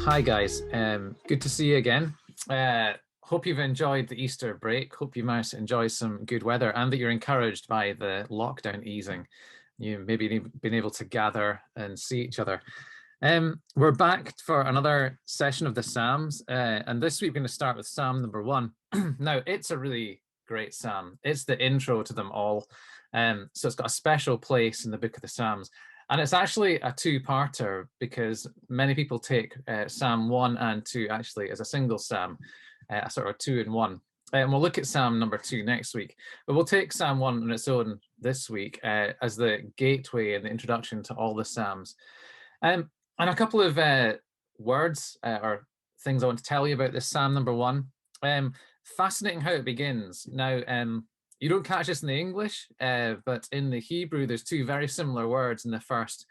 Hi guys, good to see you again. Hope you've enjoyed the Easter break. Hope you managed to enjoy some good weather and that you're encouraged by the lockdown easing. You maybe been able to gather and see each other. We're back for another session of the Psalms, and this week we're going to start with Psalm number 1. Now, it's a really great psalm. It's the intro to them all, so it's got a special place in the book of the Psalms. And it's actually a two-parter because many people take Psalm 1 and 2 actually as a single psalm, a sort of two in one. And we'll look at Psalm number 2 next week. But we'll take Psalm 1 on its own this week as the gateway and the introduction to all the Psalms. And a couple of words or things I want to tell you about this Psalm number 1. Fascinating how it begins. Now, you don't catch this in the English, but in the Hebrew, there's two very similar words in the first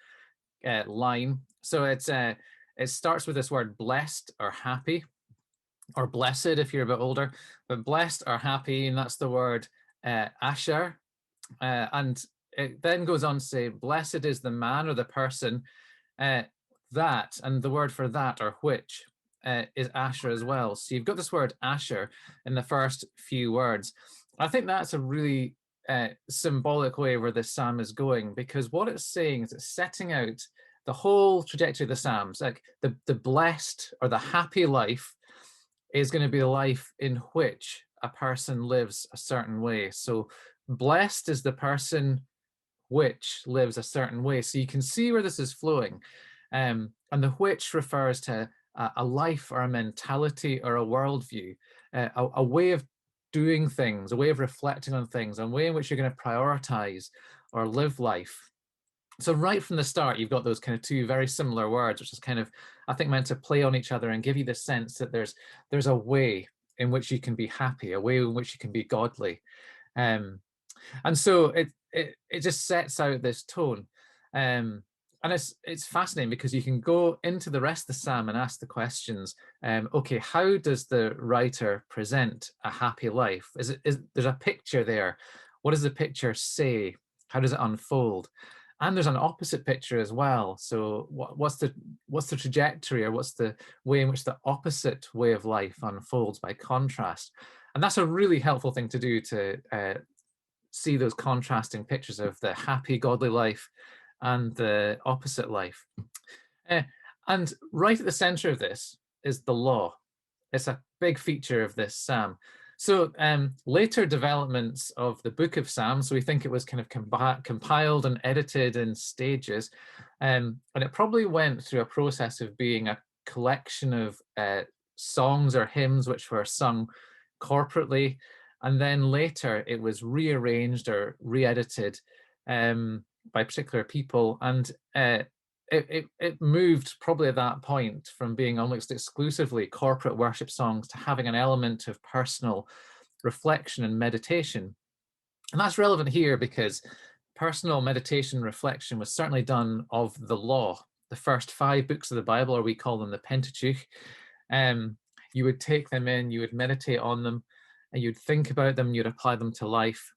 line. So it starts with this word blessed or happy, or blessed if you're a bit older, but blessed or happy, and that's the word asher. And it then goes on to say, blessed is the man or the person that, and the word for that or which is asher as well. So you've got this word asher in the first few words. I think that's a really symbolic way where this psalm is going, because what it's saying is it's setting out the whole trajectory of the psalms. Like the blessed or the happy life is going to be a life in which a person lives a certain way. So blessed is the person which lives a certain way. So you can see where this is flowing. And the which refers to a life or a mentality or a worldview, a way of doing things, a way of reflecting on things, a way in which you're going to prioritize or live life. So right from the start, you've got those kind of two very similar words, which is kind of, I think, meant to play on each other and give you the sense that there's a way in which you can be happy, a way in which you can be godly. And so it just sets out this tone. And it's fascinating because you can go into the rest of the psalm and ask the questions. Okay, how does the writer present a happy life? There's a picture there? What does the picture say? How does it unfold? And there's an opposite picture as well. So what's the trajectory, or what's the way in which the opposite way of life unfolds by contrast? And that's a really helpful thing to do, to see those contrasting pictures of the happy, godly life and the opposite life. And right at the center of this is the law. It's a big feature of this psalm. So later developments of the book of Psalms, so we think it was kind of compiled and edited in stages, and it probably went through a process of being a collection of songs or hymns which were sung corporately, and then later it was rearranged or re-edited by particular people, and it moved probably at that point from being almost exclusively corporate worship songs to having an element of personal reflection and meditation. And that's relevant here because personal meditation reflection was certainly done of the law. The first 5 books of the Bible, or we call them the Pentateuch. You would take them in, you would meditate on them, and you'd think about them, you'd apply them to life.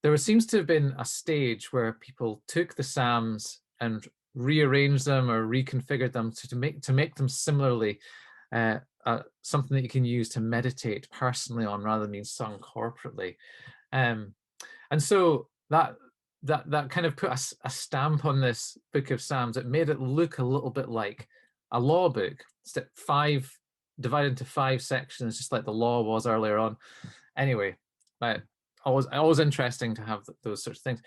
There seems to have been a stage where people took the Psalms and rearranged them or reconfigured them to make them similarly something that you can use to meditate personally on rather than being sung corporately. And so that kind of put a stamp on this book of Psalms. It made it look a little bit like a law book. It's divided into 5 sections, just like the law was earlier on. Anyway, always interesting to have those sorts of things.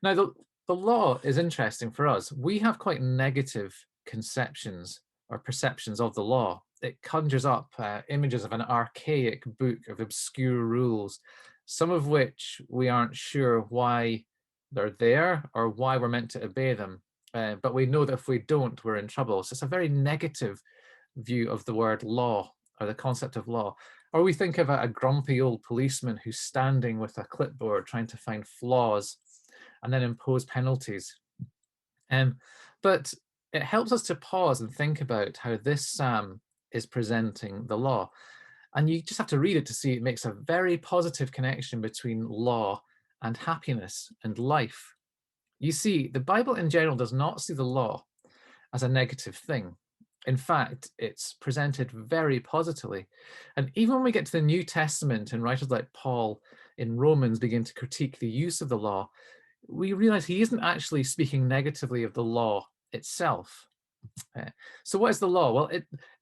Now, the law is interesting for us. We have quite negative conceptions or perceptions of the law. It conjures up images of an archaic book of obscure rules, some of which we aren't sure why they're there or why we're meant to obey them. But we know that if we don't, we're in trouble. So it's a very negative view of the word law, or the concept of law. Or we think of a grumpy old policeman who's standing with a clipboard trying to find flaws and then impose penalties. But it helps us to pause and think about how this psalm is presenting the law. And you just have to read it to see it makes a very positive connection between law and happiness and life. You see, the Bible in general does not see the law as a negative thing. In fact, it's presented very positively. And even when we get to the New Testament and writers like Paul in Romans begin to critique the use of the law, we realize he isn't actually speaking negatively of the law itself. So what is the law? Well,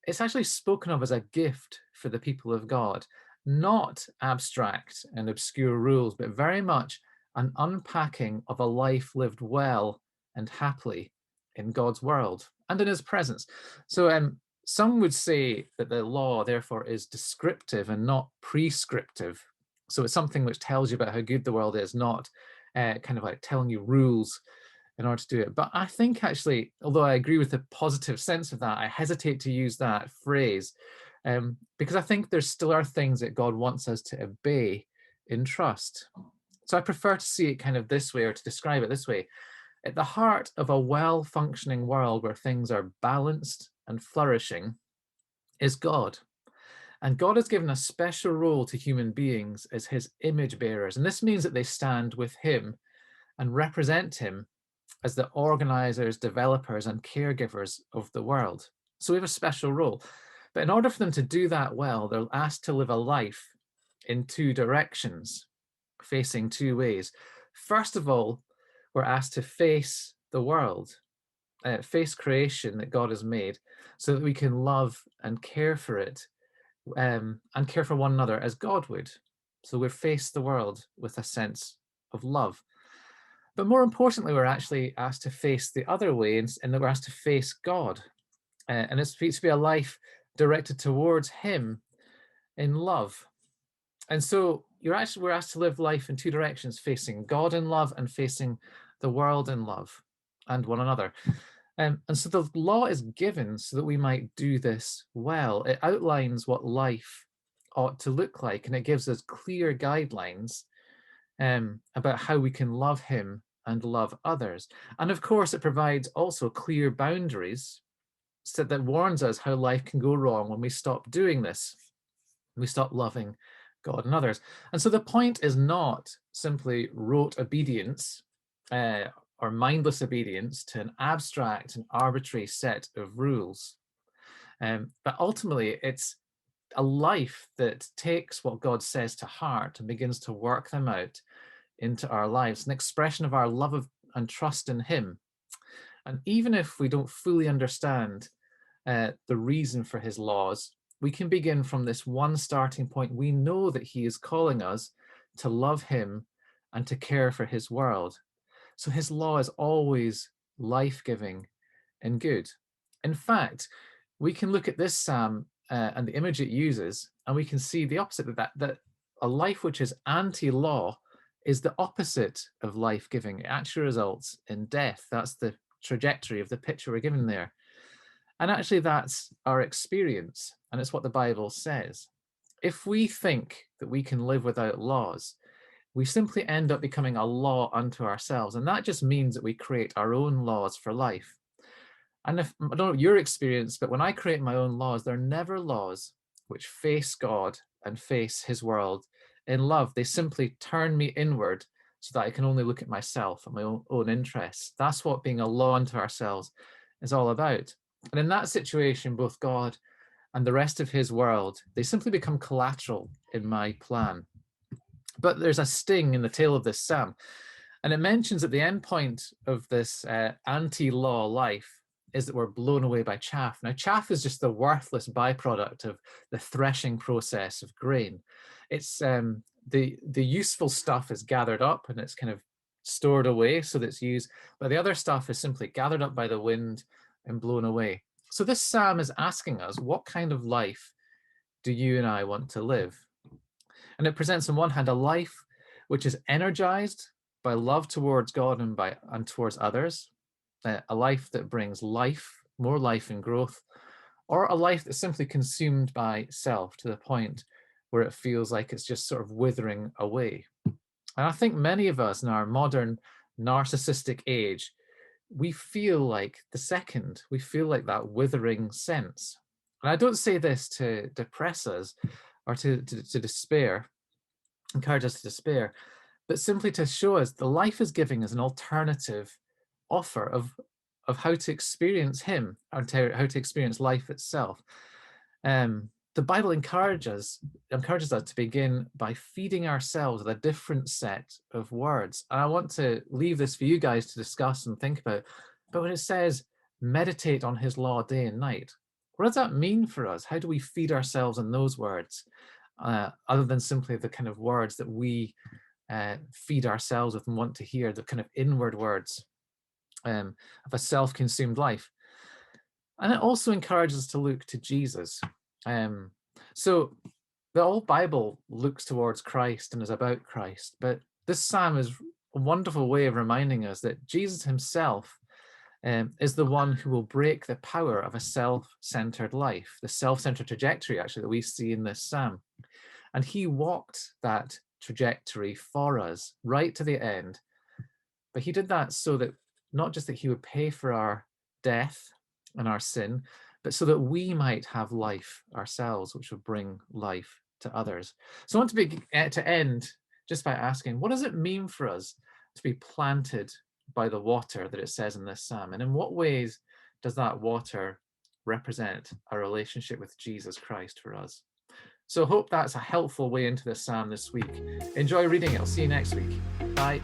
it's actually spoken of as a gift for the people of God, not abstract and obscure rules, but very much an unpacking of a life lived well and happily in God's world and in his presence. So some would say that the law, therefore, is descriptive and not prescriptive. So it's something which tells you about how good the world is, not kind of like telling you rules in order to do it. But I think actually, although I agree with the positive sense of that, I hesitate to use that phrase because I think there still are things that God wants us to obey in trust. So I prefer to see it kind of this way, or to describe it this way. At the heart of a well-functioning world where things are balanced and flourishing is God. And God has given a special role to human beings as his image bearers. And this means that they stand with him and represent him as the organizers, developers, and caregivers of the world. So we have a special role. But in order for them to do that well, they're asked to live a life in two directions, facing two ways. First of all, we're asked to face the world, face creation that God has made, so that we can love and care for it, and care for one another as God would. So we face the world with a sense of love. But more importantly, we're actually asked to face the other way, and that we're asked to face God. And it's to be a life directed towards him in love. And so we're asked to live life in two directions, facing God in love and facing the world in love and one another. And so the law is given so that we might do this well. It outlines what life ought to look like, and it gives us clear guidelines about how we can love him and love others. And of course, it provides also clear boundaries that warns us how life can go wrong when we stop doing this. We stop loving God and others. And so the point is not simply rote obedience or mindless obedience to an abstract and arbitrary set of rules. But ultimately, it's a life that takes what God says to heart and begins to work them out into our lives, an expression of our love of and trust in him. And even if we don't fully understand the reason for his laws, we can begin from this one starting point. We know that he is calling us to love him and to care for his world. So his law is always life-giving and good. In fact, we can look at this psalm and the image it uses, and we can see the opposite of that, that a life which is anti-law is the opposite of life-giving. It actually results in death. That's the trajectory of the picture we're given there. And actually, that's our experience, and it's what the Bible says. If we think that we can live without laws, we simply end up becoming a law unto ourselves. And that just means that we create our own laws for life. And if, I don't know your experience, but when I create my own laws, they're never laws which face God and face his world in love. They simply turn me inward so that I can only look at myself and my own interests. That's what being a law unto ourselves is all about. And in that situation, both God and the rest of his world, they simply become collateral in my plan. But there's a sting in the tail of this psalm. And it mentions at the end point of this anti-law life is that we're blown away by chaff. Now, chaff is just the worthless byproduct of the threshing process of grain. It's the useful stuff is gathered up and it's kind of stored away so that it's used, but the other stuff is simply gathered up by the wind and blown away. So this psalm is asking us, what kind of life do you and I want to live? And it presents on one hand a life which is energized by love towards God and towards others, a life that brings life, more life and growth, or a life that's simply consumed by self to the point where it feels like it's just sort of withering away. And I think many of us in our modern narcissistic age, we feel like the second, we feel like that withering sense. And I don't say this to depress us or to despair, encourage us to despair, but simply to show us the life is giving us an alternative offer of of how to experience him, and how to experience life itself. The Bible encourages us to begin by feeding ourselves with a different set of words. And I want to leave this for you guys to discuss and think about. But when it says, meditate on his law day and night, what does that mean for us? How do we feed ourselves in those words, other than simply the kind of words that we feed ourselves with and want to hear, the kind of inward words of a self-consumed life? And it also encourages us to look to Jesus. So the whole Bible looks towards Christ and is about Christ, but this psalm is a wonderful way of reminding us that Jesus himself is the one who will break the power of a self-centered life, the self-centered trajectory actually that we see in this psalm. And he walked that trajectory for us right to the end. But he did that so that not just that he would pay for our death and our sin, but so that we might have life ourselves, which would bring life to others. So I want to end just by asking, what does it mean for us to be planted by the water that it says in this psalm? And in what ways does that water represent our relationship with Jesus Christ for us? So I hope that's a helpful way into this psalm this week. Enjoy reading it. I'll see you next week. Bye.